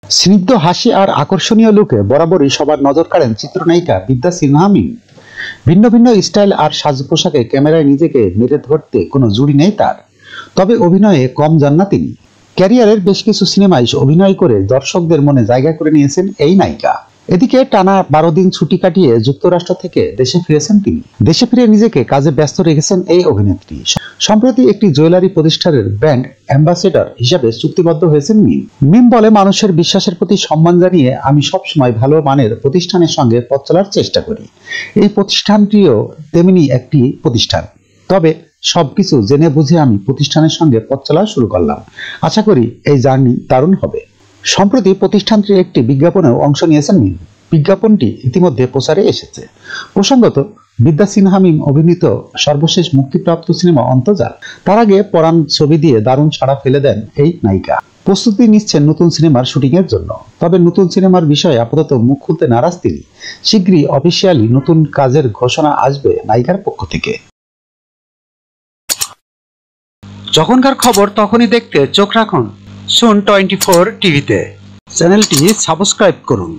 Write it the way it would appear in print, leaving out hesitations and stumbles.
স্নিগ্ধ হাসি আর আকর্ষণীয় লুকে বরাবরই সবার নজর কাড়েন চিত্রনায়িকা বিদ্যা সিনহা মিম। ভিন্ন ভিন্ন স্টাইল আর সাজ পোশাকে ক্যামেরায় নিজেকে মেরে ধরতে কোনো জুড়ি নেই তার। তবে অভিনয়ে কম যান না তিনি। ক্যারিয়ারের বেশ কিছু সিনেমায় অভিনয় করে দর্শকদের মনে জায়গা করে নিয়েছেন এই নায়িকা। এদিকে টানা 12 দিন ছুটি কাটিয়ে যুক্তরাষ্ট্র থেকে দেশে ফিরেছেন তিনি। দেশে ফিরে নিজেকে কাজে ব্যস্ত রেখেছেন এই অভিনেত্রী। সম্প্রতি একটি জুয়েলারি প্রতিষ্ঠানের ব্র্যান্ড অ্যাম্বাসেডর হিসেবে চুক্তিবদ্ধ হয়েছেন মিম। মিম বলে, মানুষের বিশ্বাসের প্রতি সম্মান জানিয়ে আমি সবসময় ভালো মানের প্রতিষ্ঠানের সঙ্গে পথ চলার চেষ্টা করি। এই প্রতিষ্ঠানটিও তেমনি একটি প্রতিষ্ঠান। তবে সবকিছু জেনে বুঝে আমি প্রতিষ্ঠানের সঙ্গে পথ চলা শুরু করলাম। আশা করি এই জার্নি দারুণ হবে। সম্প্রতি প্রতিষ্ঠানটির একটি বিজ্ঞাপনেও অংশ নিয়েছেন মিম। বিজ্ঞাপনটি ইতিমধ্যে প্রচারে এসেছে। প্রসঙ্গত, বিদ্যা সিনহা মিম অভিনীত সর্বশেষ মুক্তিপ্রাপ্ত সিনেমা অন্তর্জাল। তার আগে পরাণ ছবি দিয়ে দারুণ সাড়া ফেলে দেন এই নায়িকা। প্রস্তুতি নিচ্ছেন নতুন সিনেমার শুটিং এর জন্য। তবে নতুন সিনেমার বিষয়ে আপাতত মুখ খুলতে নারাজ তিনি। শীঘ্রই অফিসিয়ালি নতুন কাজের ঘোষণা আসবে নায়িকার পক্ষ থেকে। যখনকার খবর তখনই দেখতে চোখ রাখুন সুন 24 টিভিতে। চ্যানেলটি সাবস্ক্রাইব করুন।